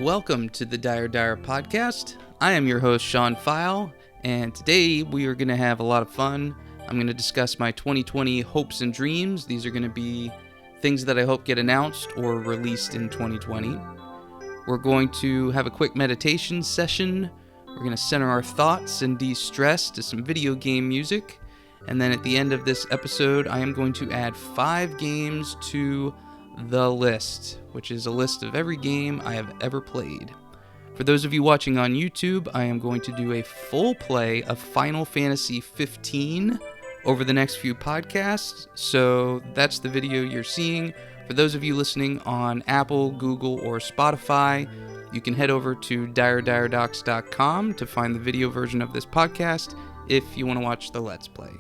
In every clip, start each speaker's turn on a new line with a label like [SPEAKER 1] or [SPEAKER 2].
[SPEAKER 1] Welcome to the Dire podcast. I am your host, Sean Pfeil, and today we are going to have a lot of fun. I'm going to discuss my 2020 hopes and dreams. These are going to be things that I hope get announced or released in 2020. We're going to have a quick meditation session. We're going to center our thoughts and de-stress to some video game music. And then at the end of this episode, I am going to add 5 games to the list, which is a list of every game I have ever played. For those of you watching on YouTube, I am going to do a full play of Final Fantasy 15 over the next few podcasts, so that's the video you're seeing. For those of you listening on Apple, Google, or Spotify, you can head over to dirediredocs.com to find the video version of this podcast if you want to watch the Let's Play.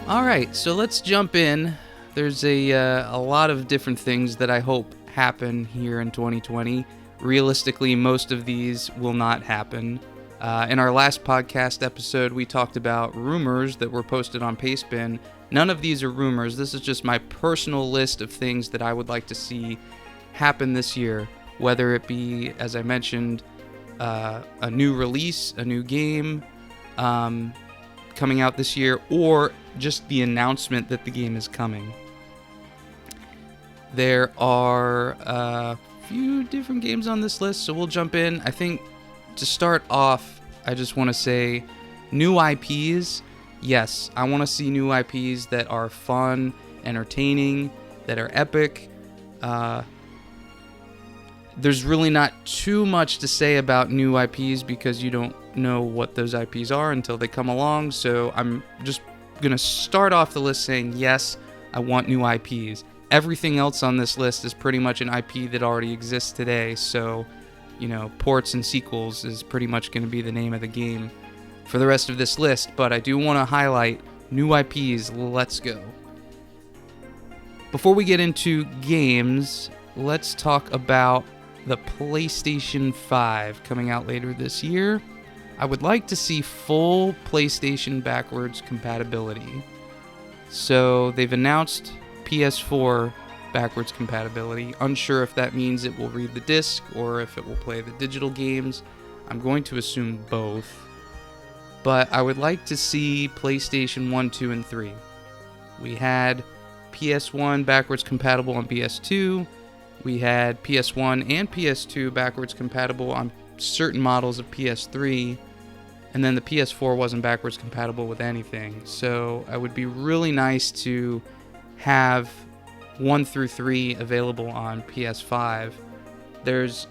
[SPEAKER 1] Alright, so let's jump in. There's a lot of different things that I hope happen here in 2020. Realistically, most of these will not happen. In our last podcast episode, we talked about rumors that were posted on Pastebin. None of these are rumors. This is just my personal list of things that I would like to see happen this year. Whether it be, as I mentioned, a new release, a new game, coming out this year, or just the announcement that the game is coming. There are a few different games on this list, so we'll jump in. I think to start off, I just want to say new IPs. Yes, I want to see new IPs that are fun, entertaining, that are epic. There's really not too much to say about new IPs because you don't know what those IPs are until they come along. So I'm just going to start off the list saying, yes, I want new IPs. Everything else on this list is pretty much an IP that already exists today. So, ports and sequels is pretty much going to be the name of the game for the rest of this list. But I do want to highlight new IPs. Let's go. Before we get into games, let's talk about the PlayStation 5 coming out later this year. I would like to see full PlayStation backwards compatibility. So they've announced PS4 backwards compatibility. Unsure if that means it will read the disc or if it will play the digital games. I'm going to assume both. But I would like to see PlayStation 1, 2, and 3. We had PS1 backwards compatible on PS2. We had PS1 and PS2 backwards compatible on certain models of PS3, and then the PS4 wasn't backwards compatible with anything. So it would be really nice to have 1 through 3 available on PS5. There's,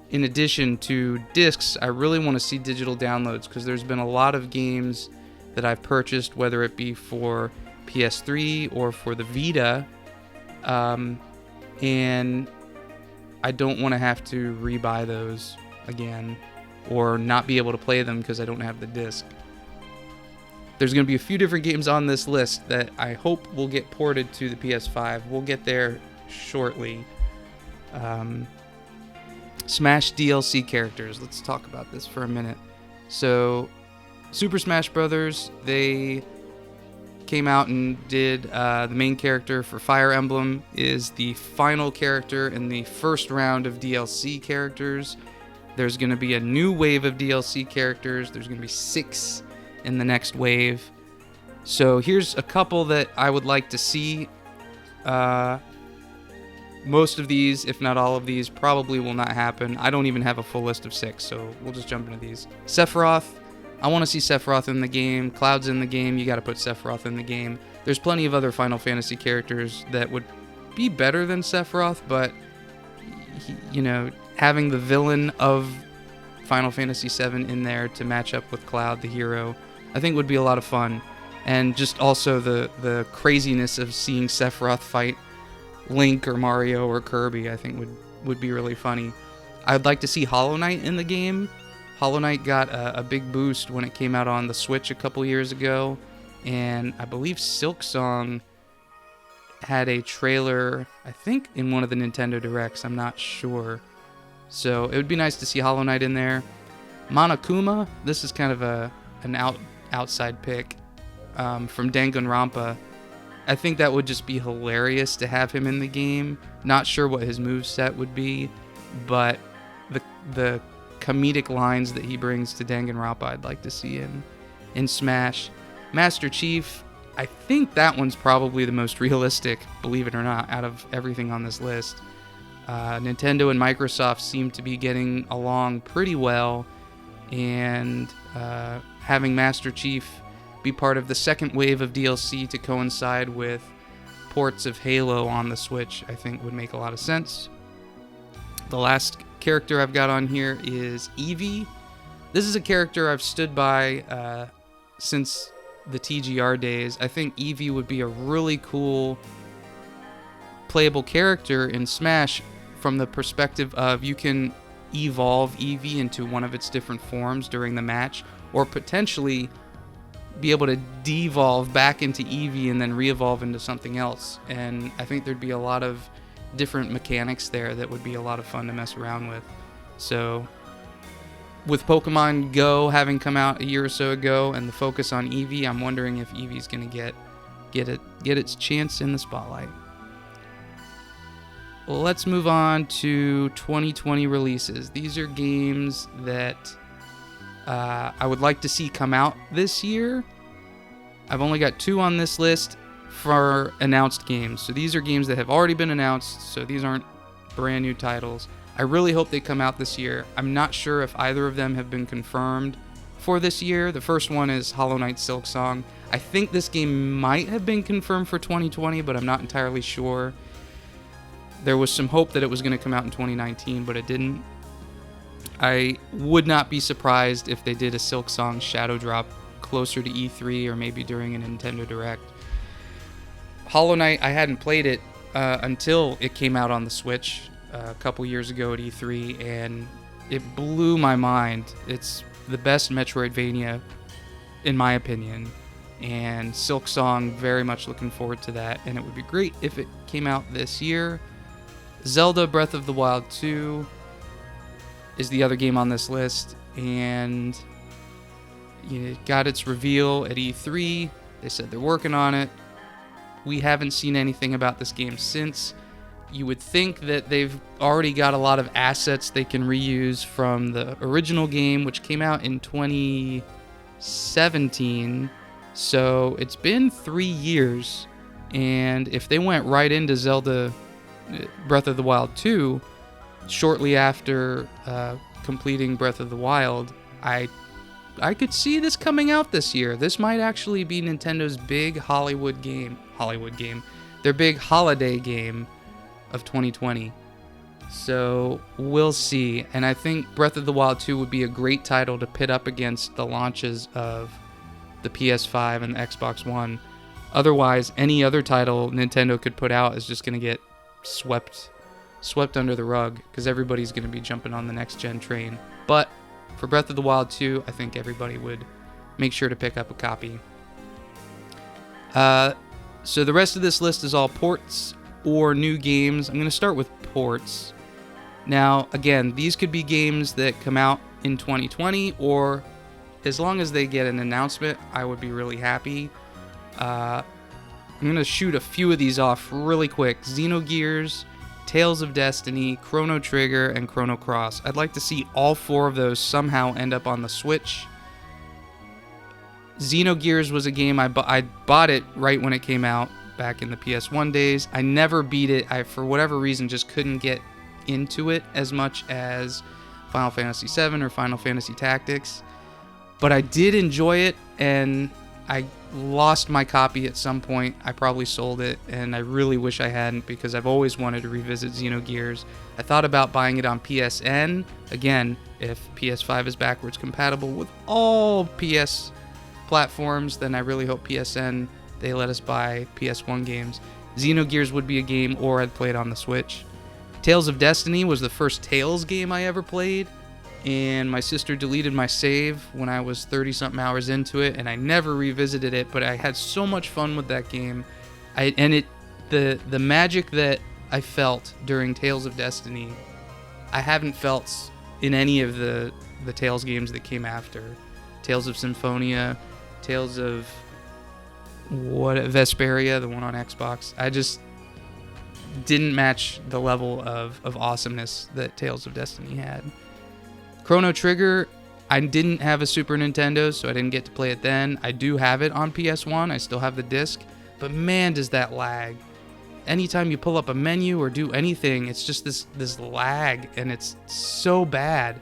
[SPEAKER 1] in addition to discs, I really want to see digital downloads because there's been a lot of games that I've purchased, whether it be for PS3 or for the Vita, and I don't want to have to rebuy those again or not be able to play them because I don't have the disc. There's going to be a few different games on this list that I hope will get ported to the PS5. We'll get there shortly. Smash DLC characters. Let's talk about this for a minute. So, Super Smash Brothers, they came out and did the main character for Fire Emblem is the final character in the first round of DLC characters. There's going to be a new wave of DLC characters. There's going to be 6 in the next wave. So here's a couple that I would like to see. Most of these, if not all of these, probably will not happen. I don't even have a full list of 6, so we'll just jump into these. Sephiroth. I want to see Sephiroth in the game. Cloud's in the game. You got to put Sephiroth in the game. There's plenty of other Final Fantasy characters that would be better than Sephiroth, but, having the villain of Final Fantasy VII in there to match up with Cloud, the hero, I think would be a lot of fun. And just also the craziness of seeing Sephiroth fight Link or Mario or Kirby, I think would be really funny. I'd like to see Hollow Knight in the game. Hollow Knight got a big boost when it came out on the Switch a couple years ago, and I believe Silksong had a trailer, I think, in one of the Nintendo Directs. I'm not sure. So it would be nice to see Hollow Knight in there. Monokuma, this is kind of an outside pick. from Danganronpa. I think that would just be hilarious to have him in the game. Not sure what his moveset would be, but the comedic lines that he brings to Danganronpa I'd like to see in Smash. Master Chief, I think that one's probably the most realistic, believe it or not, out of everything on this list. Nintendo and Microsoft seem to be getting along pretty well, and having Master Chief be part of the second wave of DLC to coincide with ports of Halo on the Switch, I think would make a lot of sense. The last character I've got on here is Eevee. This is a character I've stood by since the TGR days. I think Eevee would be a really cool playable character in Smash from the perspective of you can evolve Eevee into one of its different forms during the match, or potentially be able to devolve back into Eevee and then re-evolve into something else. And I think there'd be a lot of different mechanics there that would be a lot of fun to mess around with. So with Pokemon Go having come out a year or so ago and the focus on Eevee, I'm wondering if Eevee's going to get its chance in the spotlight. Well, let's move on to 2020 releases. These are games that I would like to see come out this year. I've only got 2 on this list for announced games. So these are games that have already been announced, so these aren't brand new titles. I really hope they come out this year. I'm not sure if either of them have been confirmed for this year. The first one is Hollow Knight Silksong. I think this game might have been confirmed for 2020, but I'm not entirely sure. There was some hope that it was going to come out in 2019, but it didn't. I would not be surprised if they did a Silksong Shadow Drop closer to E3 or maybe during a Nintendo Direct. Hollow Knight, I hadn't played it until it came out on the Switch a couple years ago at E3, and it blew my mind. It's the best Metroidvania, in my opinion, and Silksong, very much looking forward to that, and it would be great if it came out this year. Zelda Breath of the Wild 2 is the other game on this list, and it got its reveal at E3. They said they're working on it. We haven't seen anything about this game since. You would think that they've already got a lot of assets they can reuse from the original game, which came out in 2017. So it's been 3 years, and if they went right into Zelda Breath of the Wild 2 shortly after completing Breath of the Wild, I could see this coming out this year. This might actually be Nintendo's big Hollywood game, their big holiday game of 2020. So we'll see. And I think Breath of the Wild 2 would be a great title to pit up against the launches of the PS5 and the Xbox One. Otherwise, any other title Nintendo could put out is just going to get swept under the rug, because everybody's going to be jumping on the next gen train. But for Breath of the Wild 2, I think everybody would make sure to pick up a copy. So the rest of this list is all ports or new games. I'm going to start with ports. Now, again, these could be games that come out in 2020, or as long as they get an announcement, I would be really happy. I'm going to shoot a few of these off really quick. Xenogears, Tales of Destiny, Chrono Trigger, and Chrono Cross. I'd like to see all 4 of those somehow end up on the Switch. Xenogears was a game I bought it right when it came out back in the PS1 days. I never beat it. I, for whatever reason, just couldn't get into it as much as Final Fantasy VII or Final Fantasy Tactics. But I did enjoy it, and I lost my copy at some point. I probably sold it, and I really wish I hadn't, because I've always wanted to revisit Xenogears. I thought about buying it on PSN. Again, if PS5 is backwards compatible with all PS platforms, then I really hope PSN, they let us buy PS1 games. Xenogears would be a game, or I'd play it on the Switch. Tales of Destiny was the first Tales game I ever played, and my sister deleted my save when I was 30-something hours into it, and I never revisited it, but I had so much fun with that game. The magic that I felt during Tales of Destiny, I haven't felt in any of the Tales games that came after. Tales of Symphonia, Tales of Vesperia, the one on Xbox. I just didn't match the level of awesomeness that Tales of Destiny had. Chrono Trigger, I didn't have a Super Nintendo, so I didn't get to play it then. I do have it on PS1. I still have the disc, but man, does that lag. Anytime you pull up a menu or do anything, it's just this lag, and it's so bad.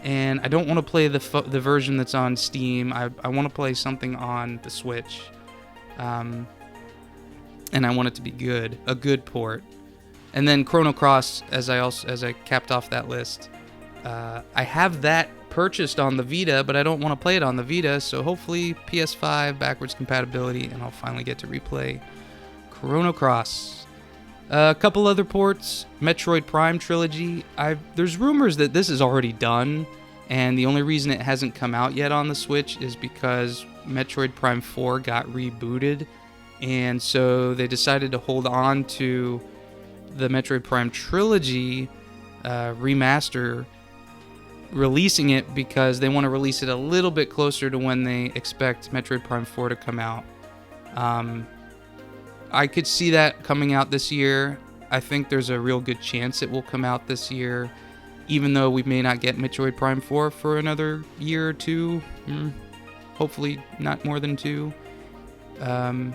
[SPEAKER 1] And I don't want to play the version that's on Steam. I want to play something on the Switch. And I want it to be good, a good port. And then Chrono Cross, as I capped off that list, I have that purchased on the Vita, but I don't want to play it on the Vita, so hopefully PS5 backwards compatibility, and I'll finally get to replay Chrono Cross. A couple other ports, Metroid Prime Trilogy. There's rumors that this is already done, and the only reason it hasn't come out yet on the Switch is because Metroid Prime 4 got rebooted, and so they decided to hold on to the Metroid Prime Trilogy remaster, releasing it because they want to release it a little bit closer to when they expect Metroid Prime 4 to come out. I could see that coming out this year. I think there's a real good chance it will come out this year, even though we may not get Metroid Prime 4 for another year or two. Hopefully not more than 2. And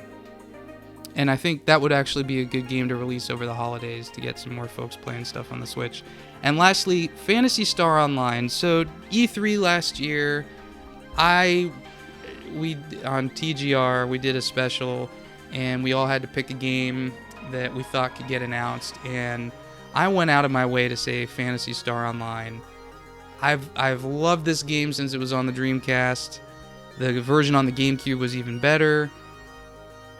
[SPEAKER 1] I think that would actually be a good game to release over the holidays to get some more folks playing stuff on the Switch. And lastly, Phantasy Star Online. So E3 last year, we on TGR, we did a special, and we all had to pick a game that we thought could get announced. And I went out of my way to say Phantasy Star Online. I've loved this game since it was on the Dreamcast. The version on the GameCube was even better.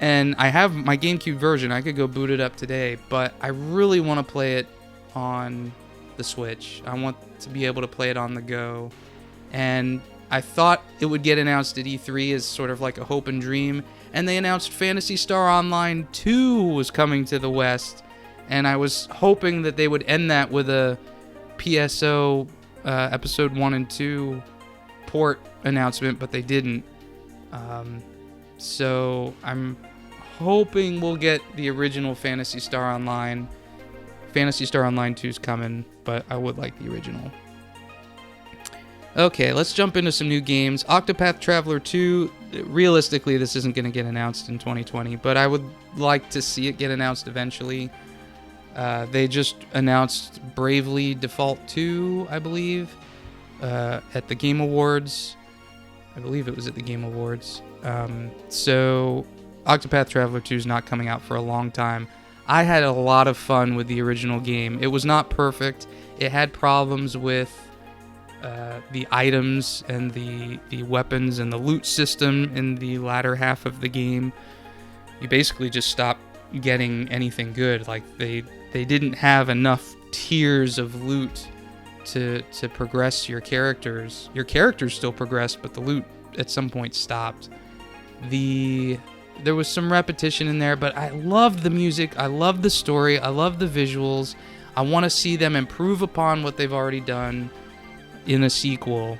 [SPEAKER 1] And I have my GameCube version. I could go boot it up today, but I really want to play it on the Switch. I want to be able to play it on the go. And I thought it would get announced at E3 as sort of like a hope and dream. And they announced Phantasy Star Online 2 was coming to the West. And I was hoping that they would end that with a PSO Episode 1 and 2 port announcement, but they didn't. So I'm hoping we'll get the original Phantasy Star Online. Phantasy Star Online 2 is coming, but I would like the original. Okay, let's jump into some new games. Octopath Traveler 2, realistically, this isn't going to get announced in 2020, but I would like to see it get announced eventually. They just announced Bravely Default 2, I believe, at the Game Awards. I believe it was at the Game Awards. So Octopath Traveler 2 is not coming out for a long time. I had a lot of fun with the original game. It was not perfect. It had problems with the items and the weapons and the loot system in the latter half of the game. You basically just stopped getting anything good. Like they didn't have enough tiers of loot to progress your characters. Your characters still progressed, but the loot at some point stopped. There was some repetition in there, but I loved the music, I loved the story, I loved the visuals. I want to see them improve upon what they've already done in a sequel.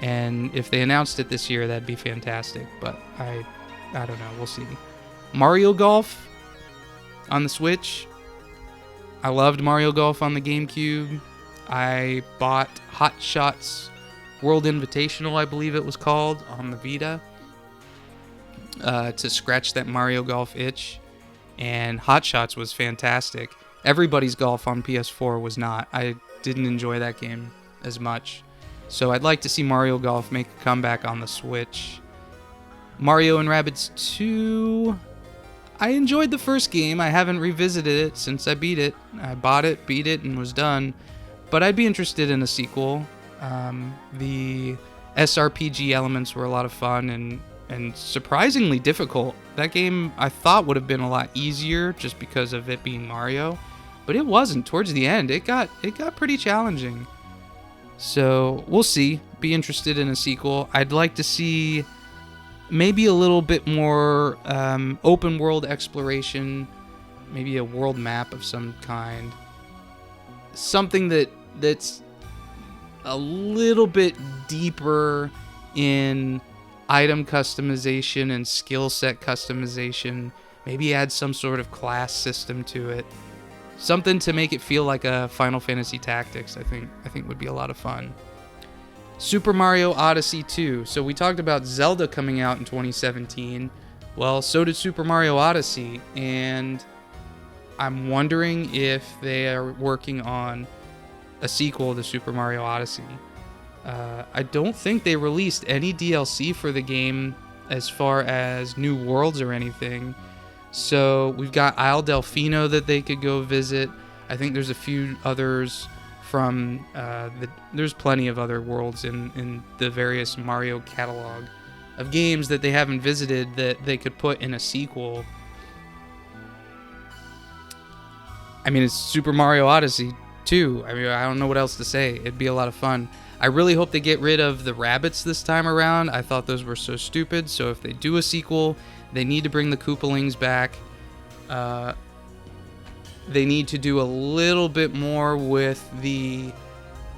[SPEAKER 1] And if they announced it this year, that'd be fantastic. But I don't know, we'll see. Mario Golf on the Switch. I loved Mario Golf on the GameCube. I bought Hot Shots World Invitational, I believe it was called, on the Vita, to scratch that Mario Golf itch. And Hot Shots was fantastic. Everybody's Golf on PS4 was not. I didn't enjoy that game as much. So I'd like to see Mario Golf make a comeback on the Switch. Mario and Rabbids 2. I enjoyed the first game. I haven't revisited it since I beat it. I bought it, beat it, and was done. But I'd be interested in a sequel. The SRPG elements were a lot of fun and surprisingly difficult. That game I thought would have been a lot easier just because of it being Mario, but it wasn't. Towards the end, it got pretty challenging. So we'll see. Be interested in a sequel. I'd like to see maybe a little bit more open world exploration, maybe a world map of some kind. Something that's a little bit deeper in item customization and skill set customization. Maybe add some sort of class system to it. Something to make it feel like a Final Fantasy Tactics, I think would be a lot of fun. Super Mario Odyssey 2. So we talked about Zelda coming out in 2017. Well, so did Super Mario Odyssey, and I'm wondering if they are working on a sequel to Super Mario Odyssey. I don't think they released any DLC for the game as far as new worlds or anything. So we've got Isle Delfino that they could go visit. I think there's a few others from there's plenty of other worlds in the various Mario catalog of games that they haven't visited that they could put in a sequel. I mean, it's Super Mario Odyssey 2. I mean, I don't know what else to say. It'd be a lot of fun. I really hope they get rid of the rabbits this time around. I thought those were so stupid. So if they do a sequel, they need to bring the Koopalings back. They need to do a little bit more with the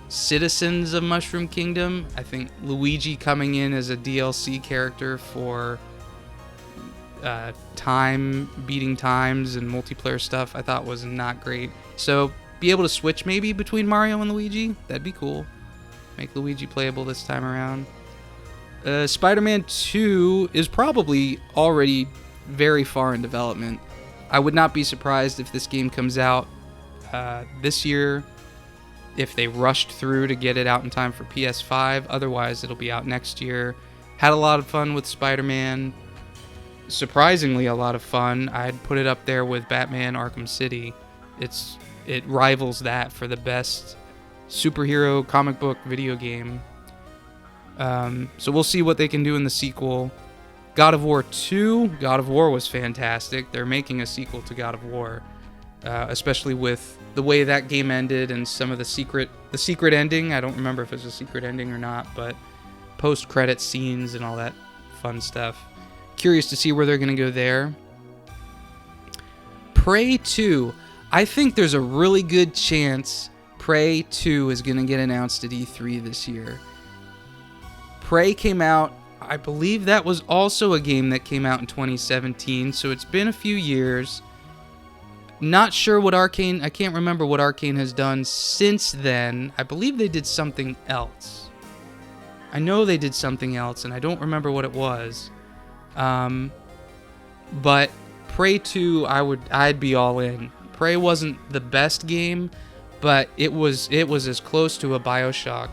[SPEAKER 1] citizens of Mushroom Kingdom. I think Luigi coming in as a DLC character for beating times and multiplayer stuff, I thought was not great. So be able to switch maybe between Mario and Luigi, that'd be cool. Make Luigi playable this time around. Spider-Man 2 is probably already very far in development. I would not be surprised if this game comes out this year, if they rushed through to get it out in time for PS5. Otherwise, it'll be out next year. Had a lot of fun with Spider-Man. Surprisingly, a lot of fun. I'd put it up there with Batman Arkham City. It rivals that for the best superhero comic book video game. So we'll see what they can do in the sequel. God of War 2. God of War was fantastic. They're making a sequel to God of War, especially with the way that game ended and some of the secret ending. I don't remember if it was a secret ending or not, but post-credit scenes and all that fun stuff. Curious to see where they're going to go there. Prey 2. I think there's a really good chance Prey 2 is going to get announced at E3 this year. Prey came out, I believe that was also a game that came out in 2017, so it's been a few years. Not sure what I can't remember what Arcane has done since then. I believe they did something else. I know they did something else, and I don't remember what it was. But Prey 2, I'd be all in. Prey wasn't the best game, but it was as close to a BioShock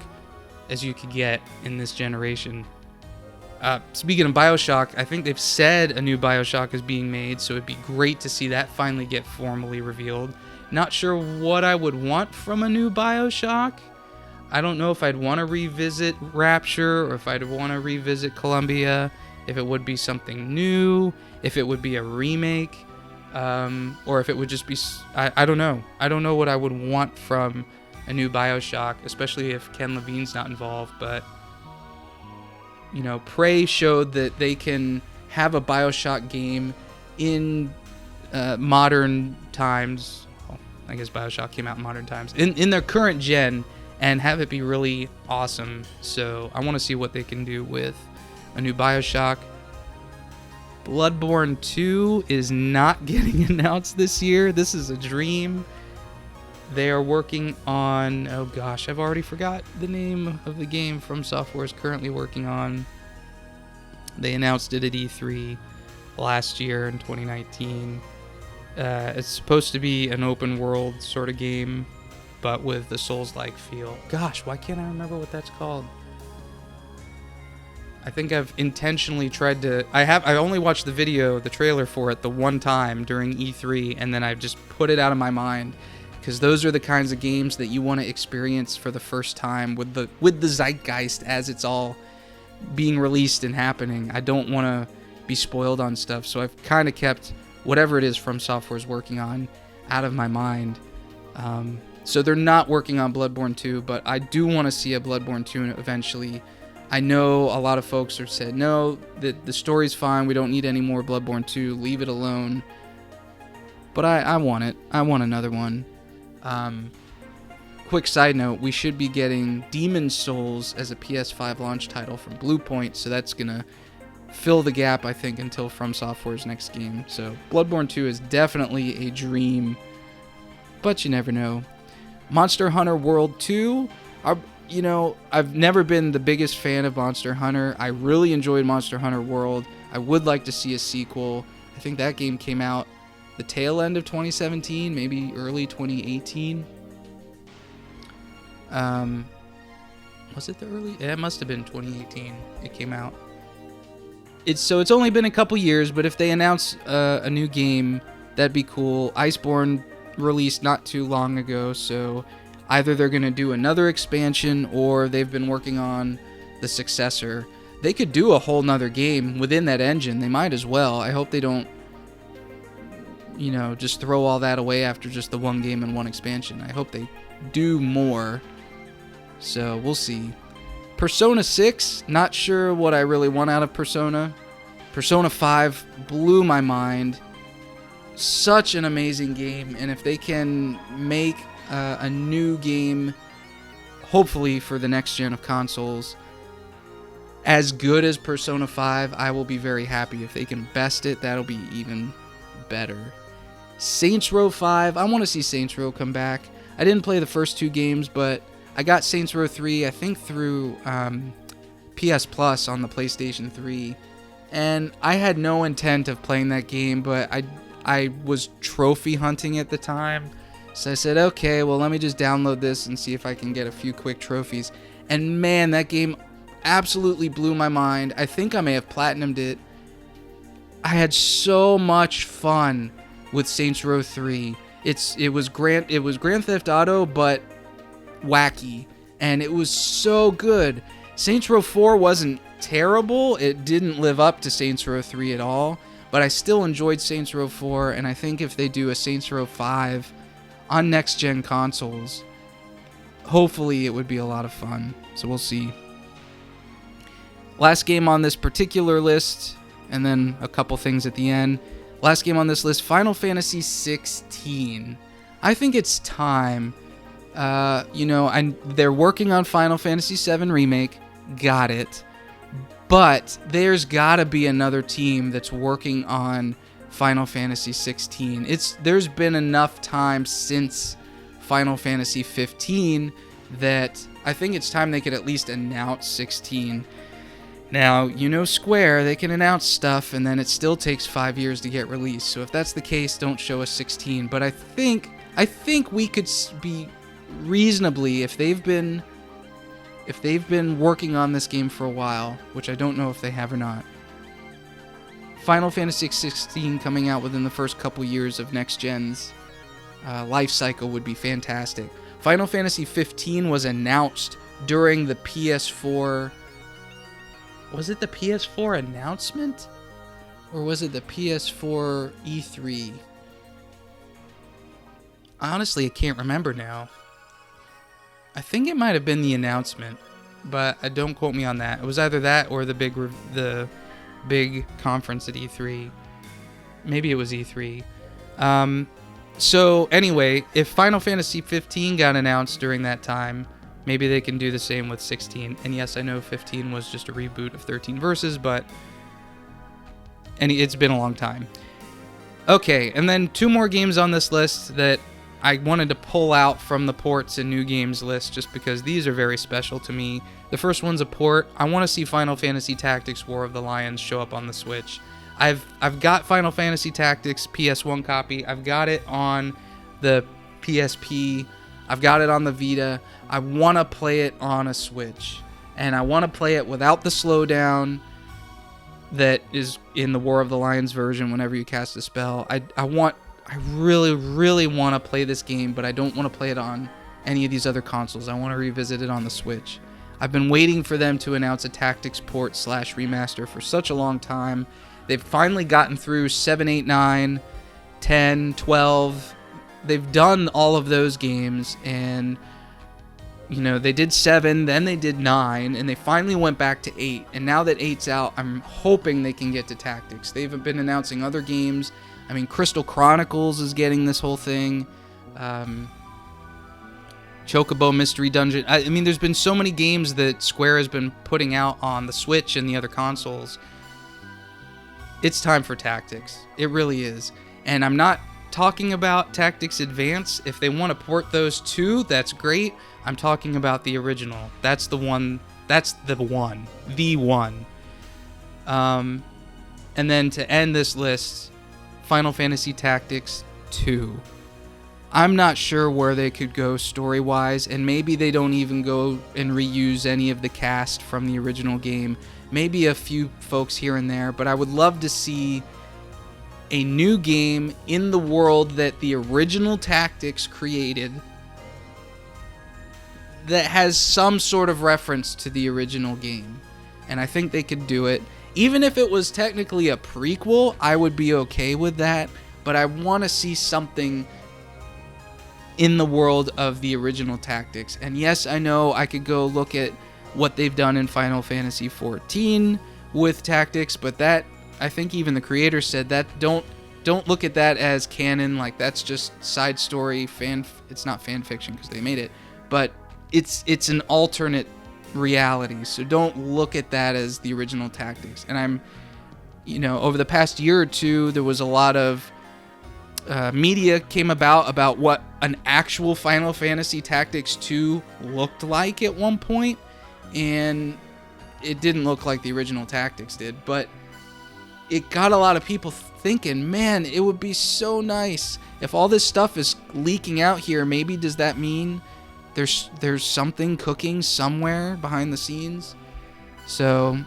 [SPEAKER 1] as you could get in this generation. Speaking of BioShock, I think they've said a new BioShock is being made, so it'd be great to see that finally get formally revealed. Not sure what I would want from a new BioShock. I don't know if I'd want to revisit Rapture or if I'd want to revisit Columbia, if it would be something new, if it would be a remake, or if it would just be... I don't know. I don't know what I would want from a new BioShock, especially if Ken Levine's not involved, but... You know, Prey showed that they can have a BioShock game in modern times. Well, I guess BioShock came out in modern times. In their current gen, and have it be really awesome. So I want to see what they can do with a new BioShock. Bloodborne 2 is not getting announced this year. This is a dream. They are working on... Oh gosh, I've already forgot the name of the game From Software is currently working on. They announced it at E3 last year in 2019. It's supposed to be an open world sort of game, but with the Souls-like feel. Gosh, why can't I remember what that's called? I think I've intentionally tried to... I only watched the trailer for it the one time during E3, and then I've just put it out of my mind. Because those are the kinds of games that you want to experience for the first time with the zeitgeist as it's all being released and happening. I don't want to be spoiled on stuff, so I've kind of kept whatever it is From Software's working on out of my mind. So they're not working on Bloodborne 2, but I do want to see a Bloodborne 2 eventually. I know a lot of folks have said, no, the story's fine, we don't need any more Bloodborne 2, leave it alone. But I want it. I want another one. Quick side note, we should be getting Demon's Souls as a PS5 launch title from Bluepoint, so that's gonna fill the gap, I think, until From Software's next game. So Bloodborne 2 is definitely a dream, but you never know. Monster Hunter World 2, I've never been the biggest fan of Monster Hunter. I really enjoyed Monster Hunter World. I would like to see a sequel. I think that game came out the tail end of 2017, maybe early 2018. Was it the early? Yeah, it must have been 2018 it came out. It's only been a couple years, but if they announce a new game, that'd be cool. Iceborne released not too long ago, so either they're going to do another expansion or they've been working on the successor. They could do a whole nother game within that engine. They might as well. I hope they don't, just throw all that away after just the one game and one expansion. I hope they do more. So we'll see. Persona 6, not sure what I really want out of Persona. Persona 5 blew my mind. Such an amazing game, and if they can make a new game, hopefully for the next gen of consoles, as good as Persona 5, I will be very happy. If they can best it, that'll be even better. Saints Row 5, I want to see Saints Row come back. I didn't play the first two games, but I got Saints Row 3, I think through PS Plus on the PlayStation 3, and I had no intent of playing that game, but I was trophy hunting at the time, so I said, okay, well, let me just download this and see if I can get a few quick trophies. And man, that game absolutely blew my mind. I think I may have platinumed it. I had so much fun with Saints Row 3. It was Grand Theft Auto, but wacky, and it was so good. Saints Row 4 wasn't terrible. It didn't live up to Saints Row 3 at all, but I still enjoyed Saints Row 4, and I think if they do a Saints Row 5 on next-gen consoles, hopefully it would be a lot of fun. So we'll see. Last game on this particular list, and then a couple things at the end. Last game on this list, Final Fantasy 16. I think it's time. They're working on Final Fantasy VII Remake. Got it. But there's gotta be another team that's working on Final Fantasy 16. There's been enough time since Final Fantasy 15 that I think it's time they could at least announce 16. Now, Square, they can announce stuff and then it still takes 5 years to get released. So if that's the case, don't show us 16. But I think we could be reasonably, if they've been working on this game for a while, which I don't know if they have or not. Final Fantasy 16 coming out within the first couple years of next gen's life cycle would be fantastic. Final Fantasy 15 was announced during the PS4. Was it the PS4 announcement? Or was it the PS4 E3? Honestly, I can't remember now. I think it might have been the announcement, but don't quote me on that. It was either that or the big conference at E3. Maybe it was E3. So anyway, if Final Fantasy 15 got announced during that time, maybe they can do the same with 16. And yes, I know 15 was just a reboot of 13 Versus, but it's been a long time. Okay, and then two more games on this list that I wanted to pull out from the ports and new games list just because these are very special to me. The first one's a port. I want to see Final Fantasy Tactics War of the Lions show up on the Switch. I've got Final Fantasy Tactics PS1 copy. I've got it on the PSP. I've got it on the Vita. I want to play it on a Switch. And I want to play it without the slowdown that is in the War of the Lions version whenever you cast a spell. I really, really want to play this game, but I don't want to play it on any of these other consoles. I want to revisit it on the Switch. I've been waiting for them to announce a Tactics port / remaster for such a long time. They've finally gotten through 7, 8, 9, 10, 12. They've done all of those games, and they did 7, then they did 9, and they finally went back to 8. And now that 8's out, I'm hoping they can get to Tactics. They've been announcing other games. I mean, Crystal Chronicles is getting this whole thing. Chocobo Mystery Dungeon. I mean, there's been so many games that Square has been putting out on the Switch and the other consoles. it's time for Tactics. It really is. And I'm not talking about Tactics Advance. If they want to port those two, that's great. I'm talking about the original. That's the one. That's the one. The one. And then to end this list, Final Fantasy Tactics 2. I'm not sure where they could go story-wise, and maybe they don't even go and reuse any of the cast from the original game. Maybe a few folks here and there, but I would love to see a new game in the world that the original Tactics created that has some sort of reference to the original game. And I think they could do it. Even if it was technically a prequel, I would be okay with that, but I want to see something in the world of the original Tactics. And yes, I know I could go look at what they've done in Final Fantasy XIV with Tactics, but that, I think even the creator said that don't look at that as canon, like that's just side story it's not fan fiction because they made it, but it's an alternate reality. So don't look at that as the original Tactics. And I'm, over the past year or two, there was a lot of media came about what an actual Final Fantasy Tactics 2 looked like at one point, and it didn't look like the original Tactics did, but it got a lot of people thinking, man, it would be so nice if all this stuff is leaking out here. Maybe does that mean there's something cooking somewhere behind the scenes? So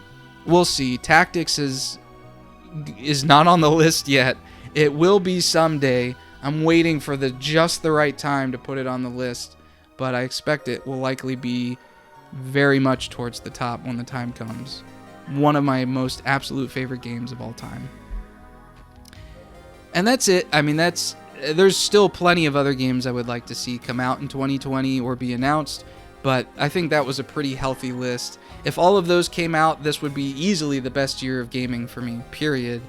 [SPEAKER 1] we'll see. Tactics is not on the list yet. It will be someday. I'm waiting for just the right time to put it on the list, but I expect it will likely be very much towards the top when the time comes. One of my most absolute favorite games of all time. And that's it. I mean, there's still plenty of other games I would like to see come out in 2020 or be announced, but I think that was a pretty healthy list. If all of those came out, this would be easily the best year of gaming for me, period.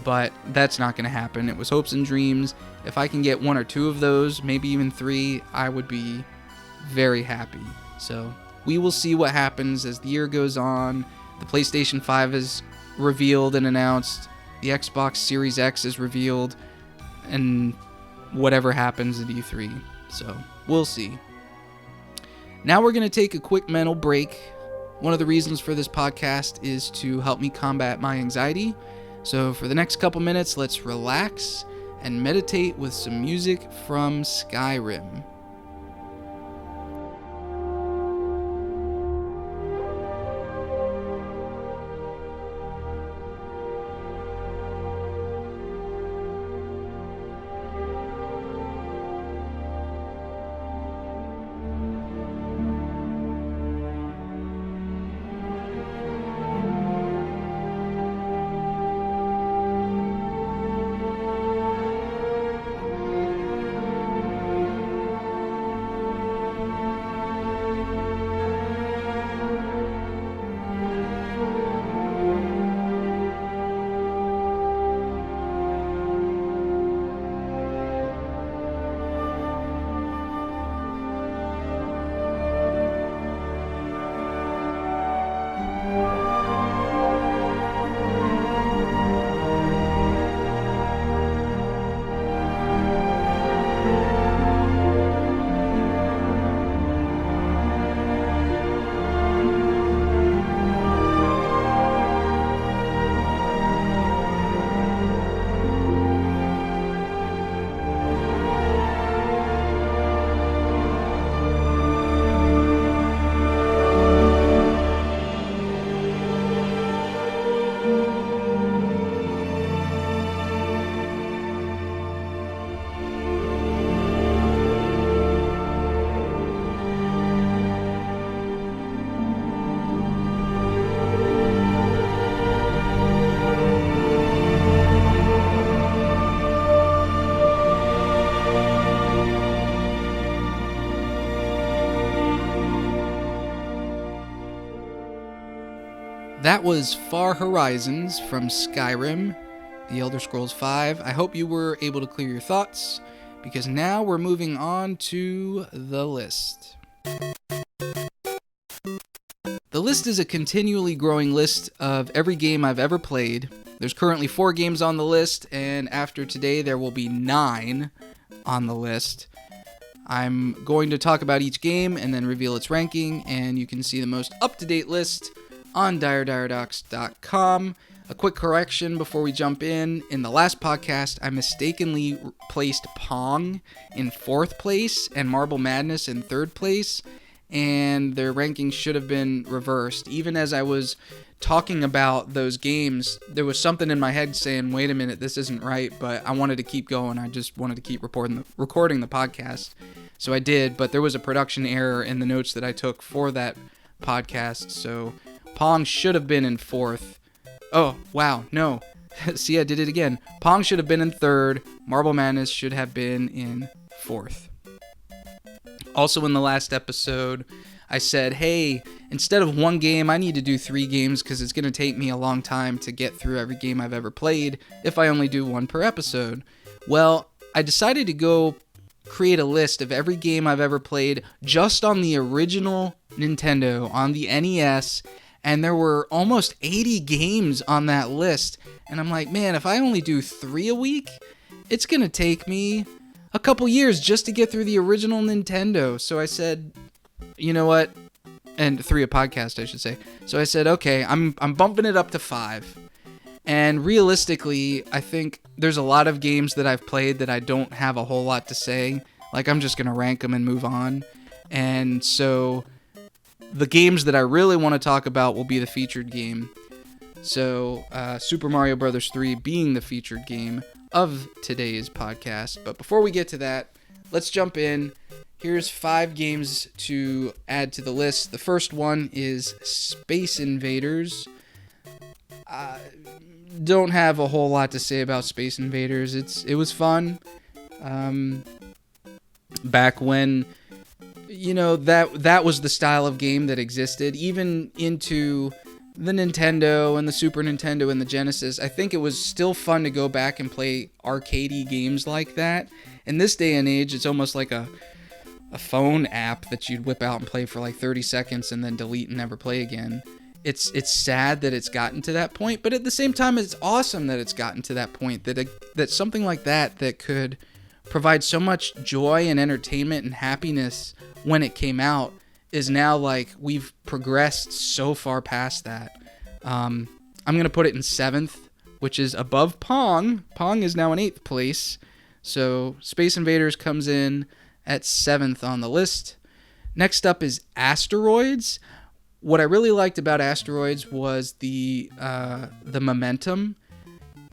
[SPEAKER 1] But that's not going to happen. It was hopes and dreams. If I can get one or two of those, maybe even three, I would be very happy. So we will see what happens as the year goes on. The PlayStation 5 is revealed and announced. The Xbox Series X is revealed. And whatever happens at E3. So we'll see. Now we're going to take a quick mental break. One of the reasons for this podcast is to help me combat my anxiety. So for the next couple minutes, let's relax and meditate with some music from Skyrim. That was Far Horizons from Skyrim, The Elder Scrolls V. I hope you were able to clear your thoughts, because now we're moving on to the list. The list is a continually growing list of every game I've ever played, There's currently 4 games on the list, and after today there will be 9 on the list. I'm going to talk about each game and then reveal its ranking, and you can see the most up-to-date list on DireDireDocs.com. A quick correction before we jump in. In the last podcast, I mistakenly placed Pong in 4th place and Marble Madness in 3rd place, and their rankings should have been reversed. Even as I was talking about those games, there was something in my head saying, wait a minute, this isn't right, but I wanted to keep going. I just wanted to keep recording the podcast. So I did, but there was a production error in the notes that I took for that podcast, so Pong should have been in 4th. Oh, wow, no. See, I did it again. Pong should have been in 3rd. Marble Madness should have been in 4th. Also in the last episode, I said, hey, instead of 1 game, I need to do 3 games because it's going to take me a long time to get through every game I've ever played if I only do 1 per episode. Well, I decided to go create a list of every game I've ever played just on the original Nintendo, on the NES, and there were almost 80 games on that list. And I'm like, man, if I only do 3 a week, it's going to take me a couple years just to get through the original Nintendo. So I said, you know what? And 3 a podcast, I should say. So I said, okay, I'm bumping it up to 5. And realistically, I think there's a lot of games that I've played that I don't have a whole lot to say. Like, I'm just going to rank them and move on. And so the games that I really want to talk about will be the featured game. So, Super Mario Bros. 3 being the featured game of today's podcast. But before we get to that, let's jump in. Here's 5 games to add to the list. The first one is Space Invaders. Don't have a whole lot to say about Space Invaders. It was fun. Back when, you know, that was the style of game that existed, even into the Nintendo and the Super Nintendo and the Genesis. I think it was still fun to go back and play arcadey games like that. In this day and age, it's almost like a phone app that you'd whip out and play for like 30 seconds and then delete and never play again. It's sad that it's gotten to that point, but at the same time, it's awesome that it's gotten to that point, that something like that could provide so much joy and entertainment and happiness when it came out is now like we've progressed so far past that. I'm going to put it in 7th, which is above Pong. Pong is now in 8th place. So Space Invaders comes in at 7th on the list. Next up is Asteroids. What I really liked about Asteroids was the momentum.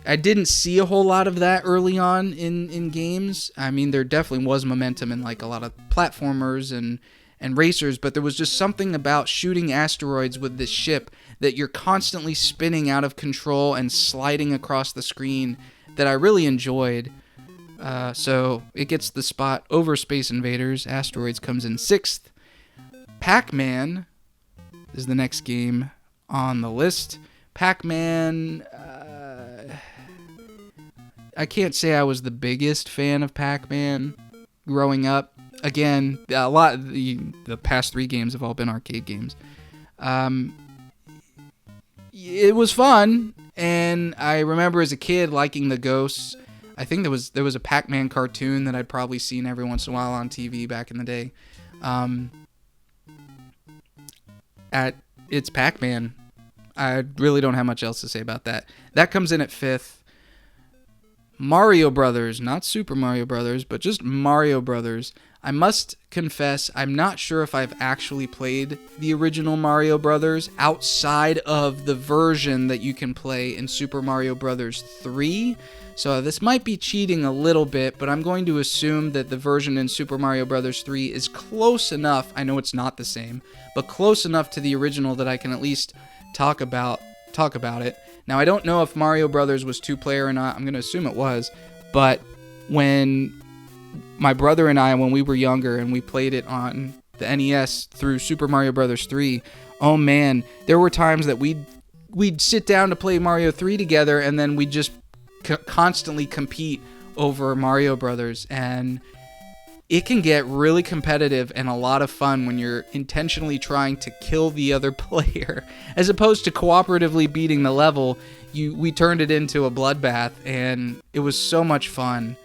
[SPEAKER 1] I didn't see a whole lot of that early on in games. I mean, there definitely was momentum in like a lot of platformers and racers, but there was just something about shooting asteroids with this ship that you're constantly spinning out of control and sliding across the screen that I really enjoyed. So it gets the spot over Space Invaders. Asteroids comes in 6th. Pac-Man is the next game on the list. Pac-Man, I can't say I was the biggest fan of Pac-Man growing up. Again, the past 3 games have all been arcade games. It was fun, and I remember as a kid liking the ghosts. I think there was a Pac-Man cartoon that I'd probably seen every once in a while on TV back in the day. It's Pac-Man. I really don't have much else to say about that. That comes in at 5th. Mario Brothers, not Super Mario Brothers, but just Mario Brothers. I must confess, I'm not sure if I've actually played the original Mario Brothers outside of the version that you can play in Super Mario Brothers 3. So this might be cheating a little bit, but I'm going to assume that the version in Super Mario Brothers 3 is close enough. I know it's not the same, but close enough to the original that I can at least talk about it. Now, I don't know if Mario Brothers was 2-player or not. I'm going to assume it was, but when my brother and I, when we were younger and we played it on the NES through Super Mario Brothers 3, oh man, there were times that we'd sit down to play Mario 3 together, and then we'd just constantly compete over Mario Brothers, and it can get really competitive and a lot of fun when you're intentionally trying to kill the other player, as opposed to cooperatively beating the level. We turned it into a bloodbath, and it was so much fun.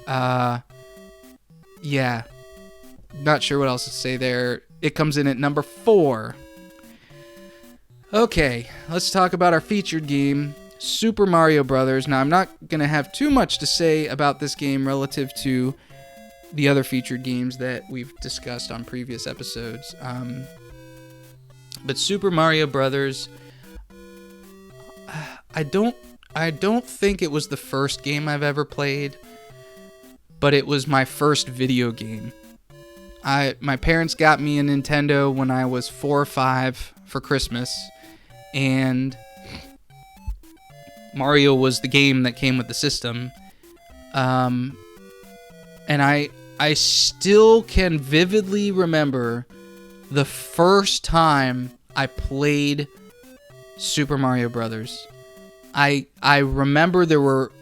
[SPEAKER 1] Yeah, not sure what else to say there. It comes in at number 4. Okay, let's talk about our featured game, Super Mario Brothers. Now, I'm not going to have too much to say about this game relative to the other featured games that we've discussed on previous episodes. But Super Mario Brothers, I don't think it was the first game I've ever played, but it was my first video game. My parents got me a Nintendo when I was 4 or 5 for Christmas, and Mario was the game that came with the system. And I still can vividly remember the first time I played Super Mario Brothers. I remember there were,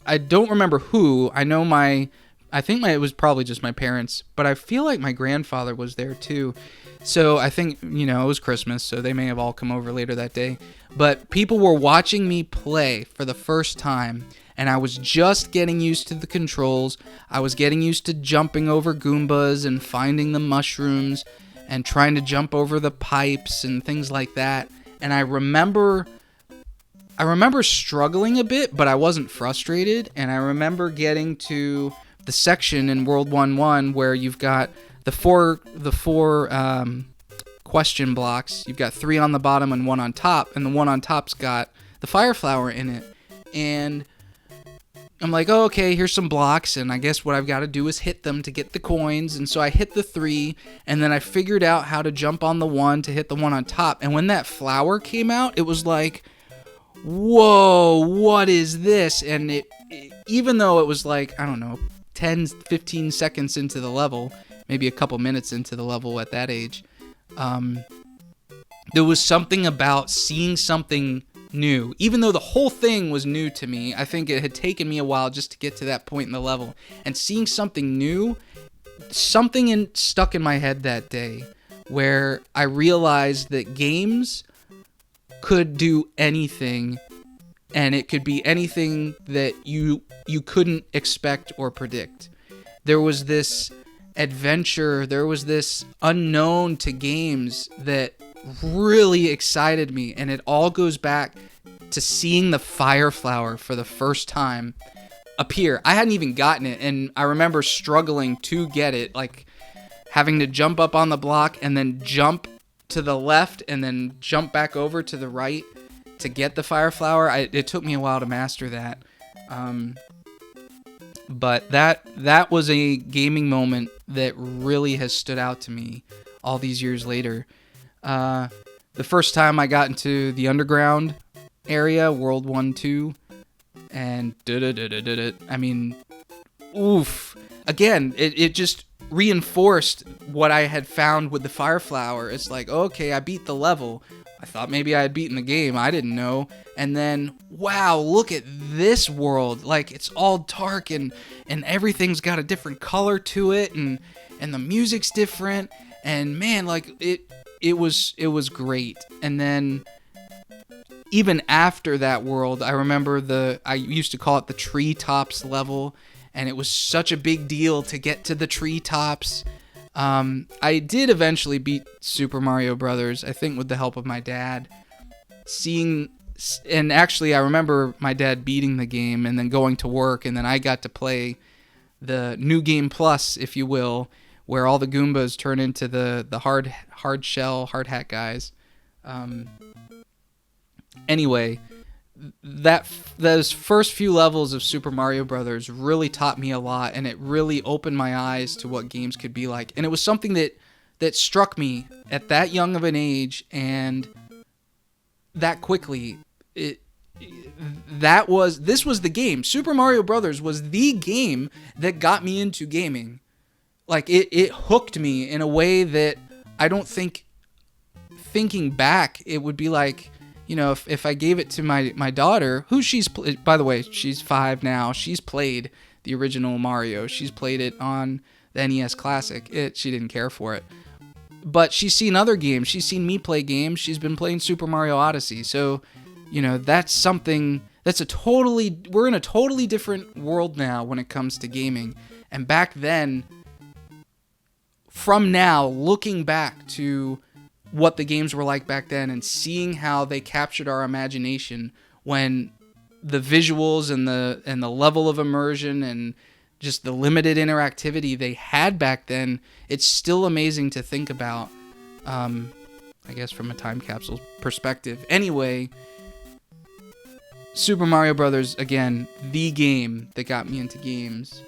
[SPEAKER 1] I don't remember who. I know it was probably just my parents, but I feel like my grandfather was there too. So I think, it was Christmas, so they may have all come over later that day. But people were watching me play for the first time, and I was just getting used to the controls. I was getting used to jumping over Goombas and finding the mushrooms and trying to jump over the pipes and things like that. And I remember struggling a bit, but I wasn't frustrated. And I remember getting to the section in World 1-1 where you've got the four question blocks. You've got 3 on the bottom and 1 on top, and the one on top's got the fire flower in it. And I'm like, oh, okay, here's some blocks, and I guess what I've got to do is hit them to get the coins. And so I hit the 3, and then I figured out how to jump on the 1 to hit the one on top. And when that flower came out, it was like, whoa, what is this? And it even though it was like, I don't know, 10, 15 seconds into the level, maybe a couple minutes into the level at that age, there was something about seeing something new. Even though the whole thing was new to me, I think it had taken me a while just to get to that point in the level. And seeing something new, something stuck in my head that day where I realized that games could do anything, and it could be anything that you couldn't expect or predict. There was this adventure, there was this unknown to games that really excited me, and it all goes back to seeing the fire flower for the first time appear. I hadn't even gotten it, and I remember struggling to get it, like having to jump up on the block and then jump to the left and then jump back over to the right to get the fire flower. It took me a while to master that. But that was a gaming moment that really has stood out to me all these years later. The first time I got into the underground area, World 1-2, and I mean, oof. Again, it just reinforced what I had found with the fire flower. It's like, okay, I beat the level. I thought maybe I had beaten the game. I didn't know. And then, wow, look at this world. Like, it's all dark and everything's got a different color to it, and the music's different. And man, like it was great. And then even after that world, I remember I used to call it the treetops level, and it was such a big deal to get to the treetops. I did eventually beat Super Mario Brothers, I think with the help of my dad. And actually I remember my dad beating the game and then going to work, and then I got to play the New Game Plus, if you will, where all the Goombas turn into the hard shell, hard hat guys. Anyway, those first few levels of Super Mario Brothers really taught me a lot, and it really opened my eyes to what games could be like. And it was something that struck me at that young of an age, and that quickly. This was the game. Super Mario Brothers was the game that got me into gaming. Like, it hooked me in a way that I don't think, thinking back, it would be like, if I gave it to my daughter, who by the way, she's 5 now. She's played the original Mario. She's played it on the NES Classic. She didn't care for it. But she's seen other games. She's seen me play games. She's been playing Super Mario Odyssey. So, that's something, we're in a totally different world now when it comes to gaming. And back then, from now, looking back to what the games were like back then and seeing how they captured our imagination when the visuals and the level of immersion and just the limited interactivity they had back then, it's still amazing to think about, I guess from a time capsule perspective. Anyway, Super Mario Brothers, again, the game that got me into games.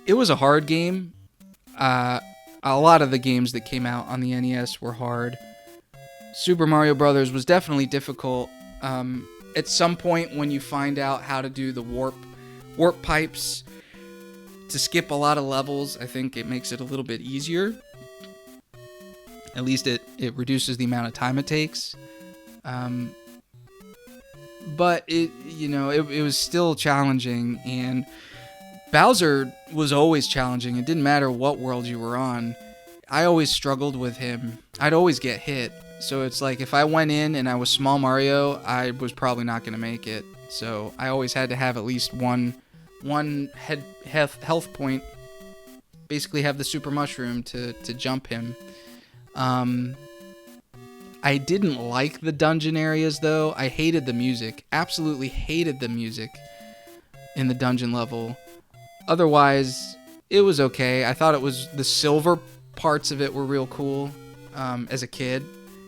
[SPEAKER 1] It was a hard game. A lot of the games that came out on the NES were hard. Super Mario Brothers was definitely difficult. At some point when you find out how to do the warp pipes to skip a lot of levels, I think it makes it a little bit easier. At least it reduces the amount of time it takes. But it was still challenging, and Bowser was always challenging. It didn't matter what world you were on. I always struggled with him. I'd always get hit. So it's like if I went in and I was Small Mario, I was probably not going to make it. So I always had to have at least one health point. Basically have the Super Mushroom to jump him. I didn't like the dungeon areas though. I hated the music. Absolutely hated the music in the dungeon level. Otherwise, it was okay. I thought the silver parts of it were real cool as a kid.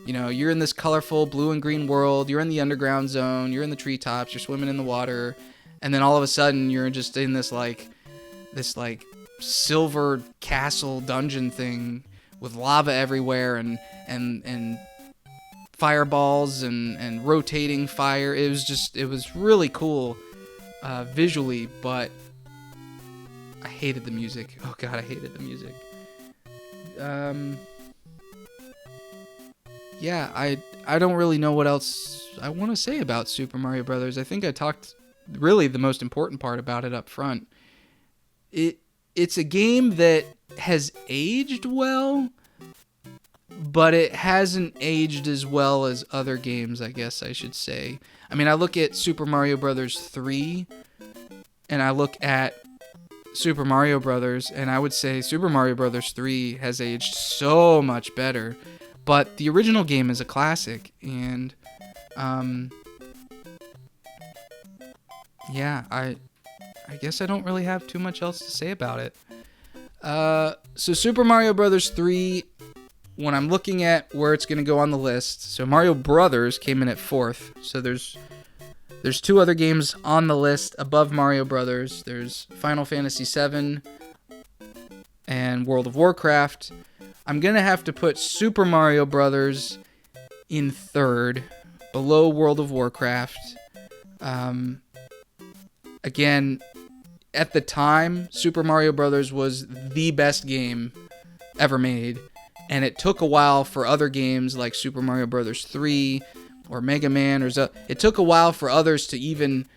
[SPEAKER 1] You're in this colorful blue and green world. You're in the underground zone. You're in the treetops. You're swimming in the water. And then all of a sudden, you're just in this silver castle dungeon thing with lava everywhere and fireballs and rotating fire. It was really cool visually, but I hated the music. Oh God, I hated the music. Yeah, I don't really know what else I want to say about Super Mario Brothers. I think I talked really the most important part about it up front. It's a game that has aged well, but it hasn't aged as well as other games, I guess I should say. I mean, I look at Super Mario Brothers 3, and I look at Super Mario Brothers, and I would say Super Mario Brothers 3 has aged so much better. But the original game is a classic, and yeah, I guess I don't really have too much else to say about it. So Super Mario Brothers 3, when I'm looking at where it's going to go on the list, so Mario Brothers came in at 4th. So there's two other games on the list above Mario Brothers. There's Final Fantasy VII and World of Warcraft. I'm going to have to put Super Mario Brothers in 3rd, below World of Warcraft. Again, at the time, Super Mario Brothers was the best game ever made, and it took a while for other games like Super Mario Brothers 3 or Mega Man it took a while for others to even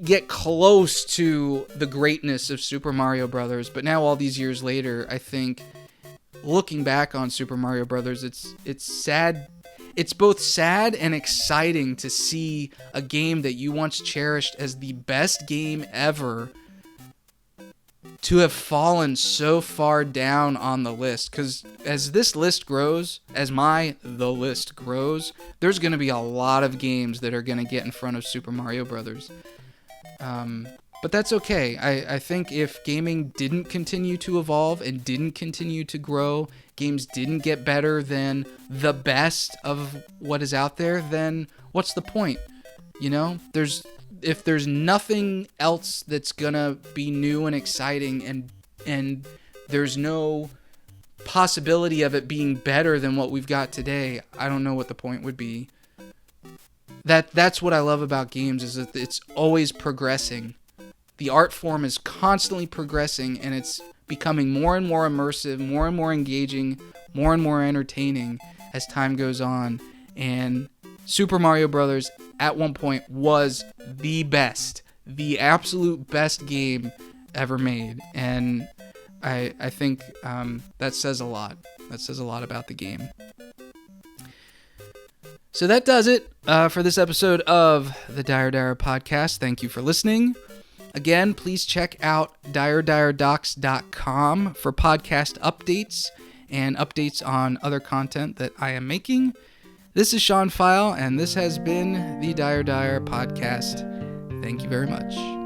[SPEAKER 1] get close to the greatness of Super Mario Brothers. But now, all these years later, I think looking back on Super Mario Brothers, it's sad. It's both sad and exciting to see a game that you once cherished as the best game ever to have fallen so far down on the list. Because as this list grows, the list grows, there's going to be a lot of games that are going to get in front of Super Mario Brothers. But that's okay. I think if gaming didn't continue to evolve and didn't continue to grow, games didn't get better than the best of what is out there, then what's the point? If there's nothing else that's gonna be new and exciting, and there's no possibility of it being better than what we've got today, I don't know what the point would be. That's what I love about games, is that it's always progressing. The art form is constantly progressing, and it's becoming more and more immersive, more and more engaging, more and more entertaining as time goes on. And Super Mario Brothers at one point was the best the absolute best game ever made. And I think that says a lot. That says a lot about the game. So that does it for this episode of the Dire podcast. Thank you for listening. Again, please check out dirediredocs.com for podcast updates and updates on other content that I am making. This is Sean Pfeil, and this has been the Dire podcast. Thank you very much.